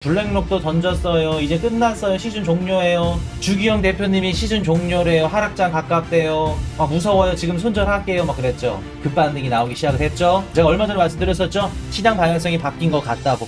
블랙록도 던졌어요. 이제 끝났어요. 시즌 종료예요. 주기영 대표님이 시즌 종료래요. 하락장 가깝대요. 막 무서워요. 지금 손절할게요. 막 그랬죠. 급반등이 나오기 시작을 했죠. 제가 얼마 전에 말씀드렸었죠. 시장 방향성이 바뀐 것 같다고.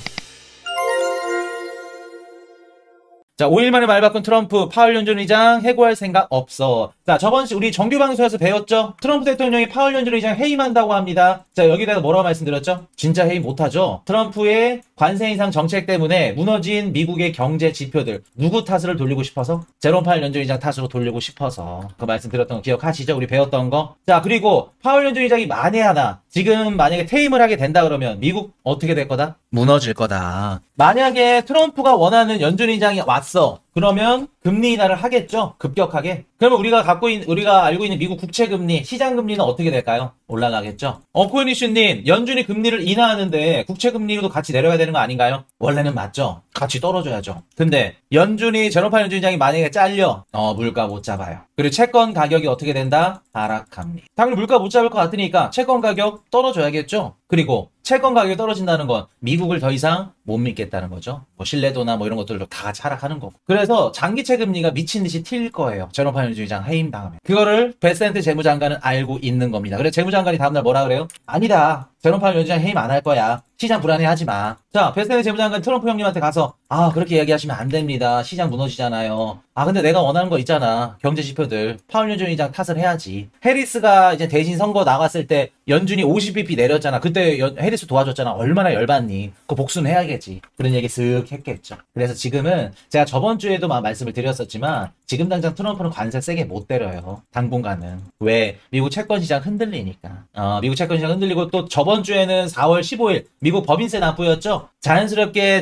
자, 5일 만에 말 바꾼 트럼프, 파월 연준 의장 해고할 생각 없어. 자, 저번 우리 정규 방송에서 배웠죠? 트럼프 대통령이 파월 연준 의장 해임한다고 합니다. 자, 여기다가 뭐라고 말씀드렸죠? 진짜 해임 못하죠? 트럼프의 관세 인상 정책 때문에 무너진 미국의 경제 지표들, 누구 탓으로 돌리고 싶어서? 제롬 파월 연준 의장 탓으로 돌리고 싶어서. 그 말씀드렸던 거 기억하시죠? 우리 배웠던 거. 자, 그리고 파월 연준 의장이 만에 하나 지금 만약에 퇴임을 하게 된다 그러면 미국 어떻게 될 거다? 무너질 거다. 만약에 트럼프가 원하는 연준 의장이 왔어. 그러면 금리 인하를 하겠죠? 급격하게. 그러면 우리가 알고 있는 미국 국채 금리, 시장 금리는 어떻게 될까요? 올라가겠죠? 코인이슈님, 연준이 금리를 인하하는데 국채 금리도 같이 내려야 되는 거 아닌가요? 원래는 맞죠? 같이 떨어져야죠. 근데 연준이 제롬 파월 연준 의장이 만약에 잘려, 물가 못 잡아요. 그리고 채권 가격이 어떻게 된다? 하락합니다. 당연히 물가 못 잡을 것 같으니까 채권 가격 떨어져야겠죠? 그리고 채권 가격이 떨어진다는 건 미국을 더 이상 못 믿겠다는 거죠. 뭐 신뢰도나 뭐 이런 것들도 다 같이 하락하는 거고. 그래서 장기채 금리가 미친 듯이 튈 거예요. 제롬 파월 연준 의장 해임 다음에. 그거를 베센트 재무장관은 알고 있는 겁니다. 그래서 재무장관이 다음날 뭐라 그래요? 아니다. 제롬 파월 연준 의장 해임 안 할 거야. 시장 불안해하지 마. 자, 베센트 재무장관 트럼프 형님한테 가서 그렇게 이야기하시면 안 됩니다. 시장 무너지잖아요. 근데 내가 원하는 거 있잖아. 경제 지표들. 파월 연준 의장 탓을 해야지. 해리스가 이제 대신 선거 나갔을 때 연준이 50bp 내렸잖아. 그때 해리스 도와줬잖아. 얼마나 열받니. 그거 복수는 해야겠지. 그런 얘기 쓱 했겠죠. 그래서 지금은 제가 저번 주에도 말씀을 드렸었지만 지금 당장 트럼프는 관세 세게 못 때려요. 당분간은. 왜? 미국 채권 시장 흔들리니까. 미국 채권 시장 흔들리고 또 저번 주에는 4월 15일 미국 법인세 납부였죠. 자연스럽게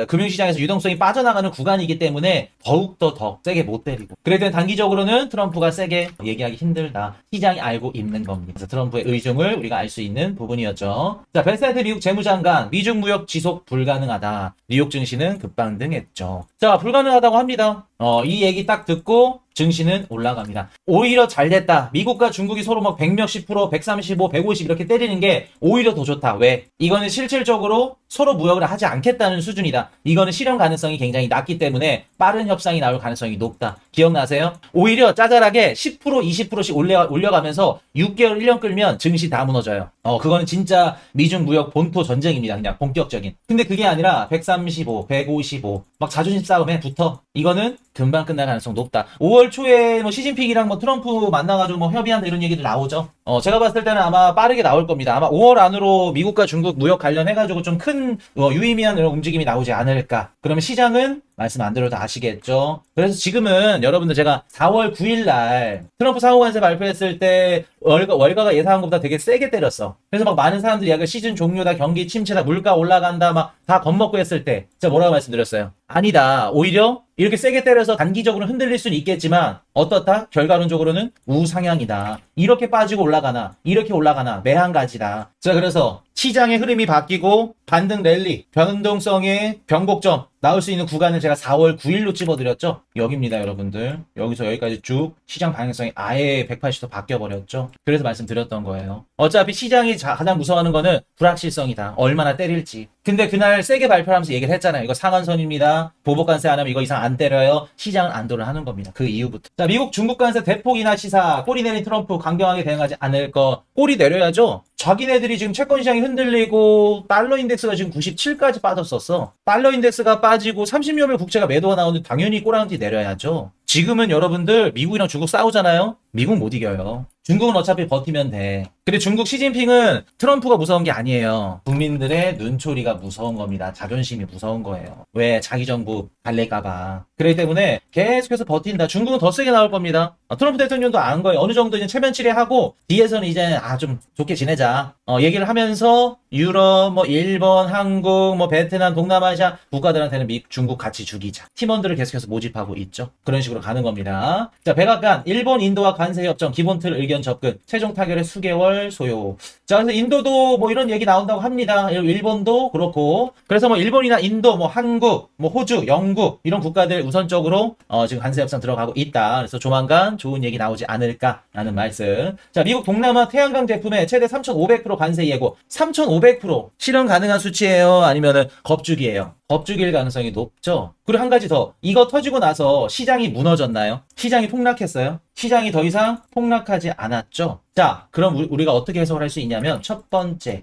금융시장에서 유동성이 빠져나가는 구간이기 때문에 더욱더 더 세게 못 때리고. 그래도 단기적으로는 트럼프가 세게 얘기하기 힘들다. 시장이 알고 있는 겁니다. 그래서 트럼프의 의중을 우리가 알 수 있는 부분이었죠. 자, 베센트 미국 재무장관, 미중 무역 지속 불가능하다. 뉴욕 증시는 급반등했죠. 자, 불가능하다고 합니다. 이 얘기 딱 듣고 증시는 올라갑니다. 오히려 잘 됐다. 미국과 중국이 서로 막 100몇십 프로, 135, 150 이렇게 때리는 게 오히려 더 좋다. 왜? 이거는 실질적으로 서로 무역을 하지 않겠다는 수준이다. 이거는 실현 가능성이 굉장히 낮기 때문에 빠른 협상이 나올 가능성이 높다. 기억나세요? 오히려 짜잘하게 10%, 20%씩 올려가면서 6개월, 1년 끌면 증시 다 무너져요. 그거는 진짜 미중 무역 본토 전쟁입니다. 그냥 본격적인. 근데 그게 아니라 135, 155 막 자존심 싸움에 붙어. 이거는 금방 끝날 가능성 높다. 5월 초에 시진핑이랑 트럼프 만나가지고 협의한다 이런 얘기들 나오죠. 제가 봤을 때는 아마 빠르게 나올 겁니다. 아마 5월 안으로 미국과 중국 무역 관련해가지고 좀 큰 유의미한 이런 움직임이 나오지 않을까. 그러면 시장은 말씀 안 드려도 아시겠죠. 그래서 지금은 여러분들 제가 4월 9일날 트럼프 상호관세 발표했을 때 월가가 예상한 것보다 되게 세게 때렸어. 그래서 막 많은 사람들이 약간 시즌 종료다, 경기 침체다, 물가 올라간다 막 다 겁먹고 했을 때 제가 뭐라고 말씀드렸어요? 아니다. 오히려 이렇게 세게 때려서 단기적으로 흔들릴 수는 있겠지만 어떻다? 결과론적으로는 우상향이다. 이렇게 빠지고 올라가나 이렇게 올라가나 매한가지다. 자, 그래서 시장의 흐름이 바뀌고 반등 랠리, 변동성의 변곡점 나올 수 있는 구간을 제가 4월 9일로 찝어드렸죠. 여기입니다, 여러분들. 여기서 여기까지 쭉 시장 방향성이 아예 180도 바뀌어버렸죠. 그래서 말씀드렸던 거예요. 어차피 시장이 가장 무서워하는 거는 불확실성이다. 얼마나 때릴지. 근데 그날 세게 발표하면서 얘기를 했잖아요. 이거 상한선입니다. 보복관세 안 하면 이거 이상 안 때려요. 시장은 안도를 하는 겁니다. 그 이후부터. 자, 미국 중국관세 대폭 인하 시사. 꼬리 내린 트럼프 강경하게 대응하지 않을 거. 꼬리 내려야죠. 자기네들이 지금 채권 시장이 흔들리고 달러 인덱스가 지금 97까지 빠졌었어. 달러 인덱스가 빠지고 30여별 국채가 매도가 나오는데 당연히 꼬라지 내려야죠. 지금은 여러분들 미국이랑 중국 싸우잖아요. 미국 못 이겨요. 중국은 어차피 버티면 돼. 근데 중국 시진핑은 트럼프가 무서운 게 아니에요. 국민들의 눈초리가 무서운 겁니다. 자존심이 무서운 거예요. 왜? 자기 정부 달래까봐. 그렇기 때문에 계속해서 버틴다. 중국은 더 세게 나올 겁니다. 트럼프 대통령도 안 거예요. 어느 정도 이제 체면 치레하고 뒤에서는 이제 좀 좋게 지내자. 얘기를 하면서 유럽, 일본, 한국, 베트남, 동남아시아 국가들한테는 중국 같이 죽이자. 팀원들을 계속해서 모집하고 있죠. 그런 식으로 가는 겁니다. 자, 백악관, 일본, 인도와 관세 협정, 기본 틀 의견 접근, 최종 타결의 수개월 소요. 자, 그래서 인도도 이런 얘기 나온다고 합니다. 일본도 그렇고. 그래서 일본이나 인도, 한국, 호주, 영국 이런 국가들 우선적으로 지금 관세 협상 들어가고 있다. 그래서 조만간 좋은 얘기 나오지 않을까라는 말씀. 자, 미국 동남아 태양광 제품에 최대 3,500% 관세 예고. 3,500% 실현 가능한 수치예요? 아니면은 겁주기예요? 겁주길 가능성이 높죠. 그리고 한 가지 더. 이거 터지고 나서 시장이 무너졌나요? 시장이 폭락했어요? 시장이 더 이상 폭락하지 않았죠. 자, 그럼 우리가 어떻게 해석을 할 수 있냐면 첫 번째,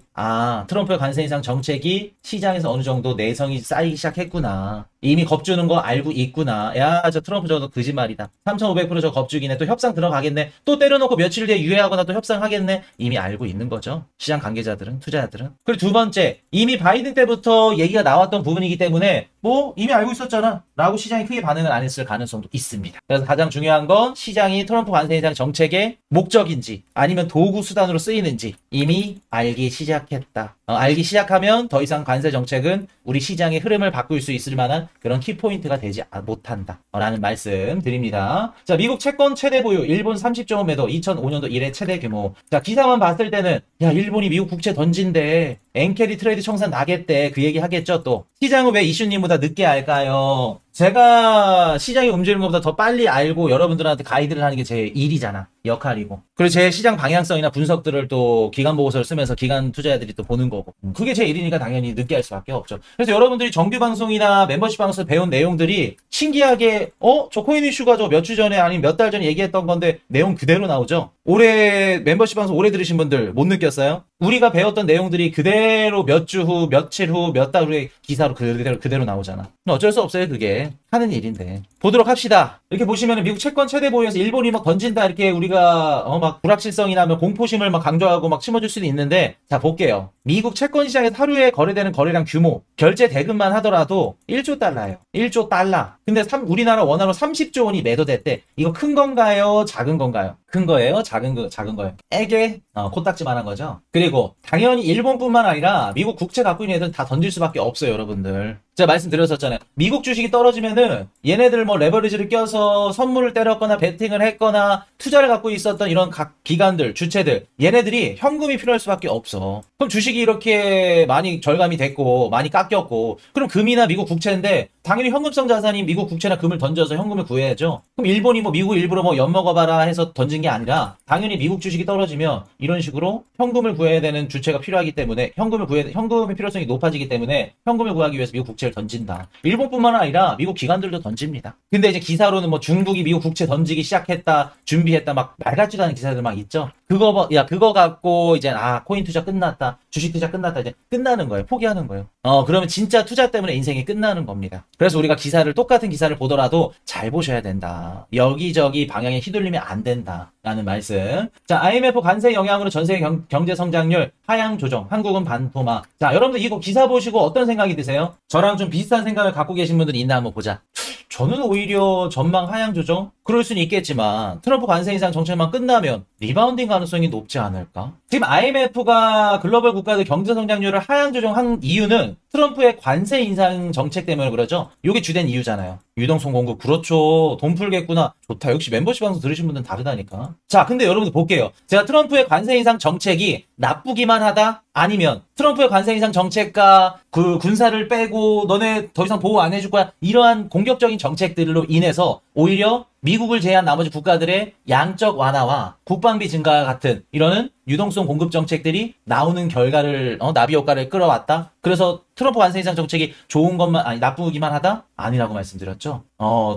트럼프의 관세 인상 정책이 시장에서 어느 정도 내성이 쌓이기 시작했구나. 이미 겁주는 거 알고 있구나. 야, 저 트럼프 저거 거짓말이다. 3,500% 저 겁주기네. 또 협상 들어가겠네. 또 때려놓고 며칠 뒤에 유예하거나 또 협상하겠네. 이미 알고 있는 거죠. 시장 관계자들은, 투자자들은. 그리고 두 번째, 이미 바이든 때부터 얘기가 나왔던 부분이기 때문에 뭐 이미 알고 있었잖아 라고 시장이 크게 반응을 안 했을 가능성도 있습니다. 그래서 가장 중요한 건 시장이 트럼프 관세 인상 정책의 목적인지 아니면 도구 수단으로 쓰이는지 이미 알기 시작했다. 알기 시작하면 더 이상 관세 정책은 우리 시장의 흐름을 바꿀 수 있을 만한 그런 키포인트가 되지 못한다 라는 말씀 드립니다. 자, 미국 채권 최대 보유, 일본 30조 원 매도, 2005년도 이래 최대 규모. 자, 기사만 봤을 때는 야, 일본이 미국 국채 던진대, 엔캐리 트레이드 청산 나겠대, 그 얘기 하겠죠. 또 시장은 왜 이슈님보다 늦게 알까요? 제가 시장이 움직이는 것보다 더 빨리 알고 여러분들한테 가이드를 하는 게 제 일이잖아. 역할이고. 그리고 제 시장 방향성이나 분석들을 또 기관 보고서를 쓰면서 기관 투자자들이 또 보는 거고. 그게 제 일이니까 당연히 늦게 할 수밖에 없죠. 그래서 여러분들이 정규 방송이나 멤버십 방송에서 배운 내용들이 신기하게 저 코인 이슈가 저 몇 주 전에 아니면 몇 달 전에 얘기했던 건데 내용 그대로 나오죠. 올해 멤버십 방송 오래 들으신 분들 못 느꼈어요? 우리가 배웠던 내용들이 그대로 몇 주 후, 며칠 후, 몇 달 후에 기사로 그대로 나오잖아. 어쩔 수 없어요. 그게 하는 일인데. 보도록 합시다. 이렇게 보시면 미국 채권 최대 보유에서 일본이 막 던진다 이렇게 우리가 막 불확실성이나 공포심을 막 강조하고 막 심어줄 수도 있는데, 자 볼게요. 미국 채권 시장에서 하루에 거래되는 거래량 규모, 결제 대금만 하더라도 1조 달러예요. 1조 달러. 근데 우리나라 원화로 30조 원이 매도됐대. 이거 큰 건가요? 작은 건가요? 큰 거예요? 작은 거예요? 애게 코딱지만한 거죠. 그리고 당연히 일본뿐만 아니라 미국 국채 갖고 있는 애들은 다 던질 수밖에 없어요, 여러분들. 제가 말씀드렸었잖아요. 미국 주식이 떨어지면은 얘네들 뭐 레버리지를 껴서 선물을 때렸거나 베팅을 했거나 투자를 갖고 있었던 이런 각 기관들, 주체들, 얘네들이 현금이 필요할 수밖에 없어. 그럼 주식이 이렇게 많이 절감이 됐고 많이 깎였고, 그럼 금이나 미국 국채인데 당연히 현금성 자산인 미국 국채나 금을 던져서 현금을 구해야죠. 그럼 일본이 뭐 미국 일부러 뭐 엿먹어봐라 해서 던진 게 아니라 당연히 미국 주식이 떨어지면 이런 식으로 현금을 구해야 되는 주체가 필요하기 때문에 현금의 필요성이 높아지기 때문에 현금을 구하기 위해서 미국 국채를 던진다. 일본뿐만 아니라 미국 기관들도 던집니다. 근데 이제 기사로는 뭐 중국이 미국 국채 던지기 시작했다, 준비했다, 막 말 같지도 않은 기사들 막 있죠. 그거 갖고 이제 코인 투자 끝났다, 주식 투자 끝났다, 이제 끝나는 거예요. 포기하는 거예요. 그러면 진짜 투자 때문에 인생이 끝나는 겁니다. 그래서 우리가 똑같은 기사를 보더라도 잘 보셔야 된다. 여기저기 방향에 휘둘리면 안 된다 라는 말씀. 자, IMF 관세 영향으로 전 세계 경제 성장률 하향 조정, 한국은 반토막. 자, 여러분들 이거 기사 보시고 어떤 생각이 드세요? 저랑 좀 비슷한 생각을 갖고 계신 분들이 있나 한번 보자. 저는 오히려 전망 하향 조정? 그럴 수는 있겠지만 트럼프 관세 인상 정책만 끝나면 리바운딩 가능성이 높지 않을까? 지금 IMF가 글로벌 국가들 경제 성장률을 하향 조정한 이유는 트럼프의 관세 인상 정책 때문에 그러죠. 이게 주된 이유잖아요. 유동성 공급. 그렇죠. 돈 풀겠구나. 좋다. 역시 멤버십 방송 들으신 분들은 다르다니까. 자, 근데 여러분들 볼게요. 제가 트럼프의 관세 인상 정책이 나쁘기만 하다? 아니면 트럼프의 관세 인상 정책과 그 군사를 빼고 너네 더 이상 보호 안 해줄 거야, 이러한 공격적인 정책들로 인해서 오히려 미국을 제외한 나머지 국가들의 양적 완화와 국방비 증가 같은 이러는 유동성 공급 정책들이 나오는 결과를 나비 효과를 끌어왔다. 그래서 트럼프 관세 인상 정책이 좋은 것만 아니 나쁘기만 하다? 아니라고 말씀드렸죠.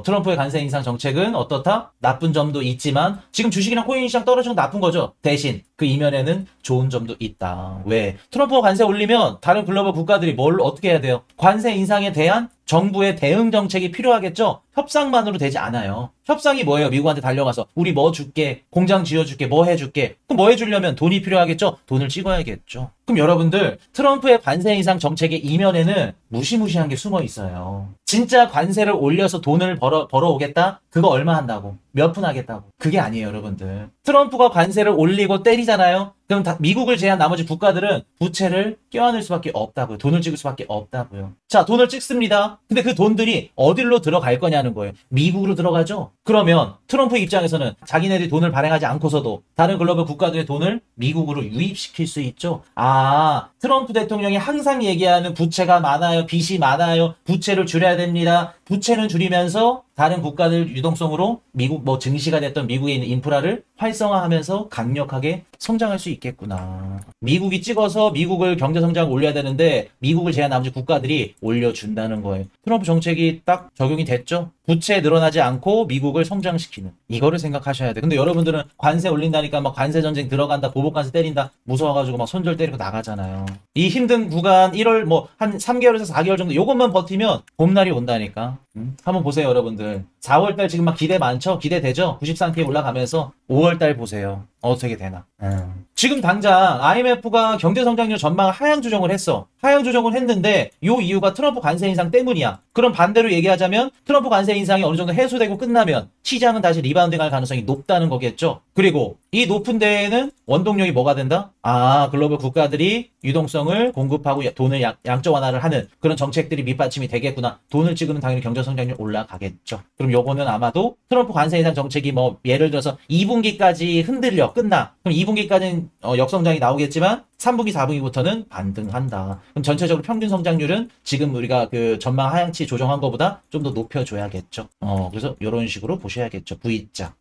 트럼프의 관세 인상 정책은 어떻다? 나쁜 점도 있지만 지금 주식이랑 코인 시장 떨어지는 건 나쁜 거죠. 대신 그 이면에는 좋은 점도 있다. 왜? 트럼프가 관세 올리면 다른 글로벌 국가들이 뭘 어떻게 해야 돼요? 관세 인상에 대한 정부의 대응 정책이 필요하겠죠? 협상만으로 되지 않아요. 협상이 뭐예요? 미국한테 달려가서 우리 뭐 줄게, 공장 지어줄게, 뭐 해줄게. 그럼 뭐 해주려면 돈이 필요하겠죠? 돈을 찍어야겠죠. 그럼 여러분들, 트럼프의 관세 인상 정책의 이면에는 무시무시한 게 숨어 있어요. 진짜 관세를 올려서 돈을 벌어오겠다? 그거 얼마 한다고? 몇 푼 하겠다고? 그게 아니에요, 여러분들. 트럼프가 관세를 올리고 때리잖아요? 그럼 미국을 제외한 나머지 국가들은 부채를 껴안을 수밖에 없다고요. 돈을 찍을 수밖에 없다고요. 자, 돈을 찍습니다. 근데 그 돈들이 어디로 들어갈 거냐는 거예요. 미국으로 들어가죠? 그러면 트럼프 입장에서는 자기네들이 돈을 발행하지 않고서도 다른 글로벌 국가들의 돈을 미국으로 유입시킬 수 있죠. 트럼프 대통령이 항상 얘기하는 부채가 많아요. 빚이 많아요. 부채를 줄여야 됩니다. 부채는 줄이면서 다른 국가들 유동성으로 미국 뭐 증시가 됐던 미국에 있는 인프라를 활성화하면서 강력하게 성장할 수 있겠구나. 미국이 찍어서 미국을 경제 성장을 올려야 되는데 미국을 제한 나머지 국가들이 올려준다는 거예요. 트럼프 정책이 딱 적용이 됐죠. 부채 늘어나지 않고 미국을 성장시키는 이거를 생각하셔야 돼. 근데 여러분들은 관세 올린다니까 막 관세 전쟁 들어간다, 보복 관세 때린다 무서워가지고 막 손절 때리고 나가잖아요. 이 힘든 구간 1월 뭐 한 3개월에서 4개월 정도 요것만 버티면 봄날이 온다니까. 한번 보세요 여러분들. 4월달 지금 막 기대 많죠? 기대되죠? 90cm 올라가면서 5월달 보세요. 어떻게 되나. 지금 당장 IMF가 경제성장률 전망을 하향 조정을 했어. 하향 조정을 했는데 요 이유가 트럼프 관세 인상 때문이야. 그럼 반대로 얘기하자면 트럼프 관세 인상이 어느 정도 해소되고 끝나면 시장은 다시 리바운딩할 가능성이 높다는 거겠죠. 그리고 이 높은 데에는 원동력이 뭐가 된다? 아, 글로벌 국가들이 유동성을 공급하고 돈을 양적 완화를 하는 그런 정책들이 밑받침이 되겠구나. 돈을 찍으면 당연히 경제성장률 올라가겠죠. 그럼 요거는 아마도 트럼프 관세 인상 정책이 뭐 예를 들어서 2분기까지 흔들려 끝나. 그럼 2분기까지는 역성장이 나오겠지만 3분기, 4분기부터는 반등한다. 그럼 전체적으로 평균 성장률은 지금 우리가 그 전망 하향치 조정한 것보다 좀 더 높여줘야겠죠. 그래서 이런 식으로 보셔야겠죠. V자.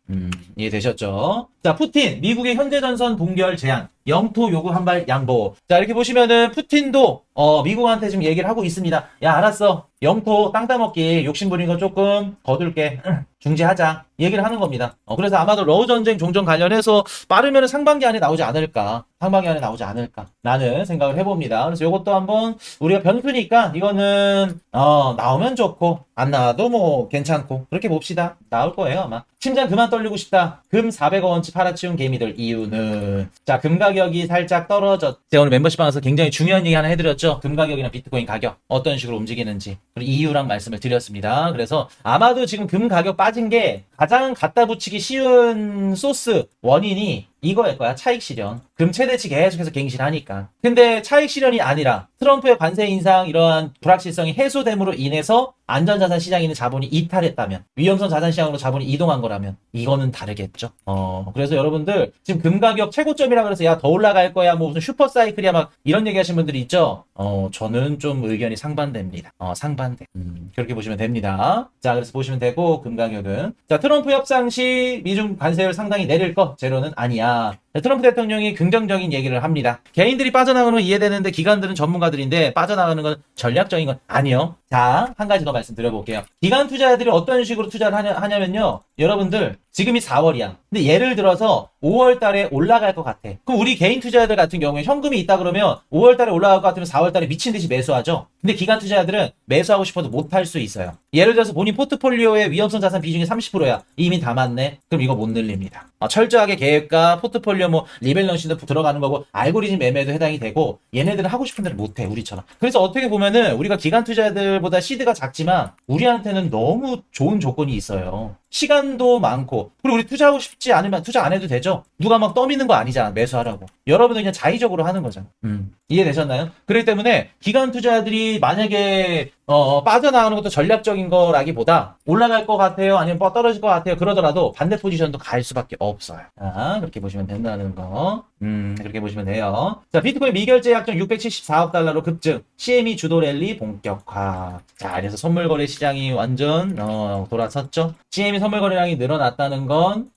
이해되셨죠? 자, 푸틴, 미국의 현대전선 동결 제한. 영토 요구 한발 양보. 자, 이렇게 보시면은 푸틴도 미국한테 지금 얘기를 하고 있습니다. 야, 알았어. 영토 땅 따먹기 욕심 부리는 거 조금 거둘게. 중지하자. 얘기를 하는 겁니다. 그래서 아마도 러우 전쟁 종전 관련해서 빠르면 상반기 안에 나오지 않을까. 상반기 안에 나오지 않을까. 라는 생각을 해봅니다. 그래서 이것도 한번 우리가 변수니까 이거는 나오면 좋고 안 나와도 뭐 괜찮고 그렇게 봅시다. 나올 거예요 아마. 심장 그만 떨리고 싶다. 금 400원치 팔아치운 개미들 이유는 자, 금 가격이 살짝 떨어졌. 제가 오늘 멤버십 방에서 굉장히 중요한 얘기 하나 해드렸죠. 금 가격이나 비트코인 가격 어떤 식으로 움직이는지 그리고 이유랑 말씀을 드렸습니다. 그래서 아마도 지금 금 가격 빠진 게 가장 갖다 붙이기 쉬운 소스 원인이 이거일 거야. 차익 실현. 금 최대치 계속해서 갱신하니까. 근데 차익 실현이 아니라 트럼프의 관세 인상 이러한 불확실성이 해소됨으로 인해서 안전자산 시장에 있는 자본이 이탈했다면, 위험성 자산 시장으로 자본이 이동한 거라면 이거는 다르겠죠. 그래서 여러분들 지금 금 가격 최고점이라 그래서 야 더 올라갈 거야 뭐 무슨 슈퍼 사이클이야 막 이런 얘기 하시는 분들이 있죠. 저는 좀 의견이 상반됩니다. 상반돼. 그렇게 보시면 됩니다. 자, 그래서 보시면 되고 금 가격은 자, 트럼프 협상 시 미중 관세를 상당히 내릴 거 재료는 아니야. 트럼프 대통령이 긍정적인 얘기를 합니다. 개인들이 빠져나가는 건 이해되는데 기관들은 전문가들인데 빠져나가는 건 전략적인 건 아니요. 자, 한 가지 더 말씀드려볼게요. 기관 투자자들이 어떤 식으로 투자를 하냐면요. 여러분들 지금이 4월이야. 근데 예를 들어서 5월 달에 올라갈 것 같아. 그럼 우리 개인 투자자들 같은 경우에 현금이 있다 그러면 5월 달에 올라갈 것 같으면 4월 달에 미친 듯이 매수하죠. 근데 기관 투자자들은 매수하고 싶어도 못할 수 있어요. 예를 들어서 본인 포트폴리오의 위험성 자산 비중이 30%야. 이미 담았네. 그럼 이거 못 늘립니다. 철저하게 계획과 포트폴리오 뭐 리밸런싱도 들어가는 거고 알고리즘 매매도 해당이 되고 얘네들은 하고 싶은 대로 못해 우리처럼. 그래서 어떻게 보면은 우리가 기관 투자자들보다 시드가 작지만 우리한테는 너무 좋은 조건이 있어요. 시간도 많고 그리고 우리 투자하고 싶지 않으면 투자 안 해도 되죠. 누가 막 떠미는 거 아니잖아. 매수하라고. 여러분은 그냥 자의적으로 하는 거잖아. 이해되셨나요? 그렇기 때문에 기관 투자자들이 만약에 빠져나가는 것도 전략적인 거라기보다 올라갈 것 같아요 아니면 떨어질 것 같아요 그러더라도 반대 포지션도 갈 수밖에 없어요. 그렇게 보시면 된다는 거. 그렇게 보시면 돼요. 자, 비트코인 미결제 약정 674억 달러로 급증. CME 주도 랠리 본격화. 자, 그래서 선물 거래 시장이 완전 돌아섰죠. CME 선물 거래량이 늘어났다는 건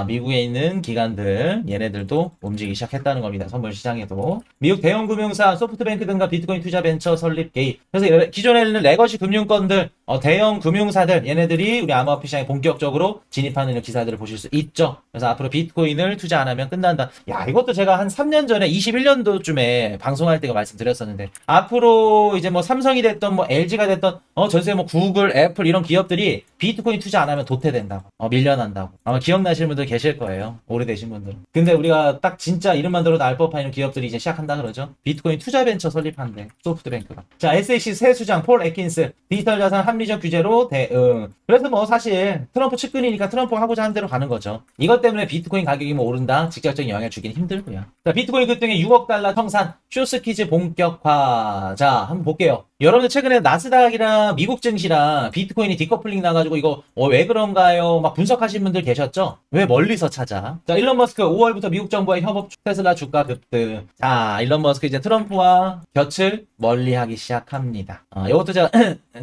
미국에 있는 기관들 얘네들도 움직이기 시작했다는 겁니다. 선물 시장에도. 미국 대형 금융사 소프트뱅크 등과 비트코인 투자 벤처 설립 개입. 그래서 기존에 있는 레거시 금융권들 대형 금융사들 얘네들이 우리 암호화폐 시장에 본격적으로 진입하는 기사들을 보실 수 있죠. 그래서 앞으로 비트코인을 투자 안 하면 끝난다. 야, 이것도 제가 한 3년 전에 21년도쯤에 방송할 때가 말씀드렸었는데 앞으로 이제 뭐 삼성이 됐던 뭐 LG가 됐던 전세 뭐 구글, 애플 이런 기업들이 비트코인 투자 안 하면 도태된다고. 밀려난다고. 아마 기억나시는 분들 계실 거예요. 오래되신 분들은. 근데 우리가 딱 진짜 이름만 들어도 알 법한 이런 기업들이 이제 시작한다 그러죠. 비트코인 투자 벤처 설립한대. 소프트뱅크가. 자, SEC 새 수장 폴 애킨스 디지털 자산 합리적 규제로 대응. 그래서 뭐 사실 트럼프 측근이니까 트럼프가 하고자 하는 대로 가는 거죠. 이것 때문에 비트코인 가격이 뭐 오른다? 직접적인 영향을 주기는 힘들고요. 자, 비트코인 급등의 6억 달러 청산. 쇼스키즈 본격화. 자, 한번 볼게요. 여러분들 최근에 나스닥이랑 미국 증시랑 비트코인이 디커플링 나가지고 이거 왜 그런가요? 막 분석하신 분들 계셨죠? 왜 멀리서 찾아? 자, 일론 머스크 5월부터 미국 정부와의 협업 테슬라 주가 급등. 자, 일론 머스크 이제 트럼프와 곁을 멀리하기 시작합니다. 이것도 제가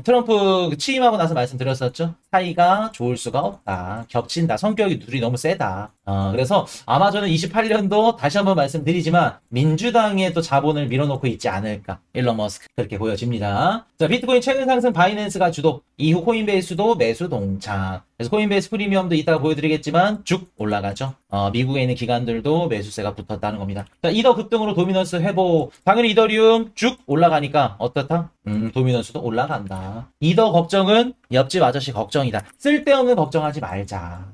트럼프 취임하고 나서 말씀드렸었죠? 사이가 좋을 수가 없다. 겹친다. 성격이 둘이 너무 세다. 그래서 아마 저는 28년도 다시 한번 말씀드리지만 민주당의 또 자본을 밀어놓고 있지 않을까. 일론 머스크 그렇게 보여집니다. 자, 비트코인 최근 상승 바이낸스가 주도, 이후 코인베이스도 매수 동참. 그래서 코인베이스 프리미엄도 이따가 보여드리겠지만 쭉 올라가죠. 미국에 있는 기관들도 매수세가 붙었다는 겁니다. 자, 이더 급등으로 도미넌스 회복. 당연히 이더리움 쭉 올라가니까 어떻다? 도미넌스도 올라간다. 이더 걱정은 옆집 아저씨 걱정이다. 쓸데없는 걱정하지 말자.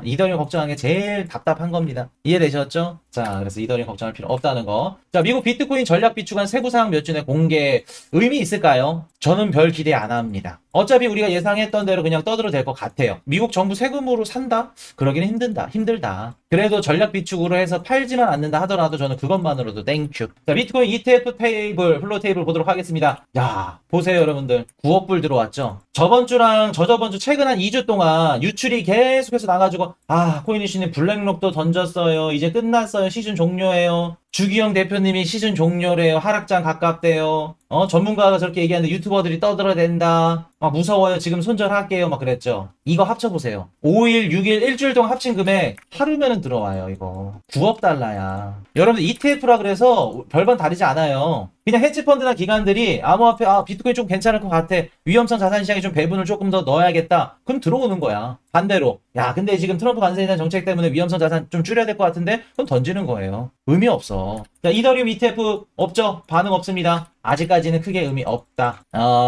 이더리움 걱정하는 게 제일 답답한 겁니다. 이해되셨죠? 자, 그래서 이더리움 걱정할 필요 없다는 거. 자, 미국 비트코인 전략 비축한 세부사항 몇 주 내 공개 의미 있을까요? 저는 별 기대 안 합니다. 어차피 우리가 예상했던 대로 그냥 떠들어 될 것 같아요. 미국 정부 세금으로 산다? 그러기는 힘들다. 그래도 전략 비축으로 해서 팔지만 않는다 하더라도 저는 그것만으로도 땡큐. 자, 비트코인 ETF 테이블, 플로 테이블 보도록 하겠습니다. 야, 보세요 여러분들. 9억 불 들어왔죠? 저번 주랑 저저번 주 최근 한 2주 동안 유출이 계속해서 나가지고 코인이시님 블랙록도 던졌어요. 이제 끝났어요. 시즌 종료예요. 주기영 대표님이 시즌 종료래요. 하락장 가깝대요. 전문가가 저렇게 얘기하는데 유튜버들이 떠들어댄다. 무서워요. 지금 손절할게요. 막 그랬죠. 이거 합쳐보세요. 5일, 6일, 일주일 동안 합친 금액 하루면은 들어와요. 이거 9억 달러야. 여러분들 ETF라 그래서 별반 다르지 않아요. 그냥 헤지펀드나 기관들이 암호화폐 비트코인 좀 괜찮을 것 같아. 위험성 자산시장에 좀 배분을 조금 더 넣어야겠다. 그럼 들어오는 거야. 반대로 근데 지금 트럼프 관세인단 정책 때문에 위험성 자산 좀 줄여야 될 것 같은데 그럼 던지는 거예요. 의미 없어. 자, 이더리움 ETF 없죠? 반응 없습니다. 아직까지는 크게 의미 없다.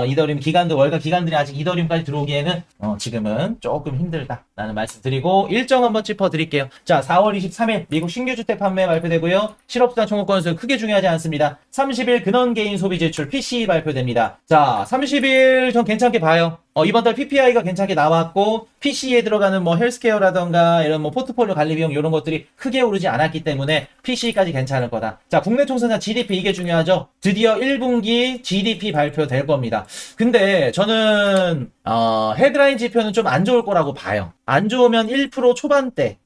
이더리움 기관들, 월가 기관들이 아직 이더리움까지 들어오기에는 지금은 조금 힘들다라는 말씀 드리고 일정 한번 짚어드릴게요. 자, 4월 23일 미국 신규 주택 판매 발표되고요. 실업수당 청구 건수 크게 중요하지 않습니다. 30일 근원개인 소비 지출 PCE 발표됩니다. 자, 30일 전 괜찮게 봐요. 이번 달 PPI가 괜찮게 나왔고 PC에 들어가는 뭐 헬스케어라던가 이런 뭐 포트폴리오 관리 비용 이런 것들이 크게 오르지 않았기 때문에 PC까지 괜찮을 거다. 자, 국내 총생산 GDP 이게 중요하죠. 드디어 1분기 GDP 발표될 겁니다. 근데 저는 헤드라인 지표는 좀 안 좋을 거라고 봐요. 안 좋으면 1% 초반대,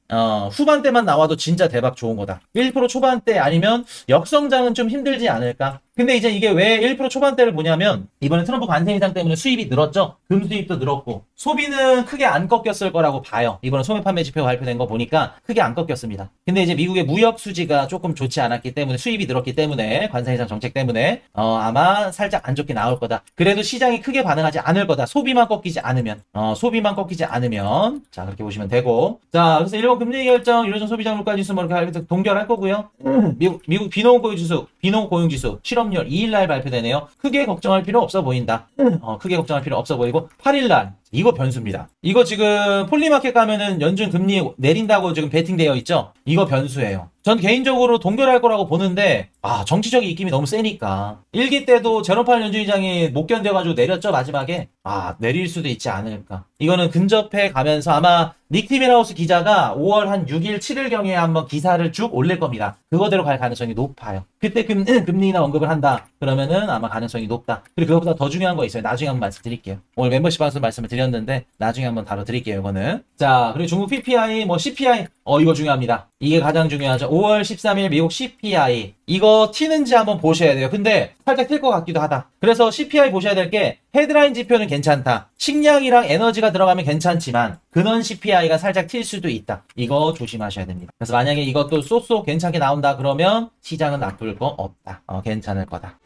후반대만 나와도 진짜 대박 좋은 거다. 1% 초반대 아니면 역성장은 좀 힘들지 않을까? 근데 이제 이게 왜 1% 초반대를 보냐면 이번에 트럼프 관세 인상 때문에 수입이 늘었죠. 금 수입도 늘었고 소비는 크게 안 꺾였을 거라고 봐요. 이번에 소매 판매 지표 발표된 거 보니까 크게 안 꺾였습니다. 근데 이제 미국의 무역 수지가 조금 좋지 않았기 때문에 수입이 늘었기 때문에 관세 인상 정책 때문에 아마 살짝 안 좋게 나올 거다. 그래도 시장이 크게 반응하지 않을 거다. 소비만 꺾이지 않으면 자, 그렇게 보시면 되고. 자, 그래서 일본 금리 결정, 유로존 소비자 물가 지수 뭐 이렇게 동결할 거고요. 미국 비농고용 지수 실업률 2일날 발표되네요. 크게 걱정할 필요 없어 보인다. 크게 걱정할 필요 없어 보이고 8일날 이거 변수입니다. 이거 지금 폴리마켓 가면은 연준 금리 내린다고 지금 베팅되어 있죠? 이거 변수예요. 전 개인적으로 동결할 거라고 보는데 정치적인 입김이 너무 세니까 1기 때도 제롬 파월 연준의장이 못 견뎌가지고 내렸죠 마지막에. 내릴 수도 있지 않을까. 이거는 근접해 가면서 아마 닉 티밀하우스 기자가 5월 한 6일 7일경에 한번 기사를 쭉 올릴 겁니다. 그거대로 갈 가능성이 높아요. 그때 금리나 언급을 한다 그러면은 아마 가능성이 높다. 그리고 그것보다 더 중요한 거 있어요. 나중에 한번 말씀드릴게요. 오늘 멤버십 방송 말씀을 드렸는데 나중에 한번 다뤄드릴게요. 이거는. 자, 그리고 중국 PPI 뭐 CPI 이거 중요합니다. 이게 가장 중요하죠. 5월 13일 미국 CPI 이거 튀는지 한번 보셔야 돼요. 근데 살짝 튈 것 같기도 하다. 그래서 CPI 보셔야 될 게 헤드라인 지표는 괜찮다. 식량이랑 에너지가 들어가면 괜찮지만 근원 CPI가 살짝 튈 수도 있다. 이거 조심하셔야 됩니다. 그래서 만약에 이것도 쏙쏙 괜찮게 나온다 그러면 시장은 나쁠 거 없다. 괜찮을 거다.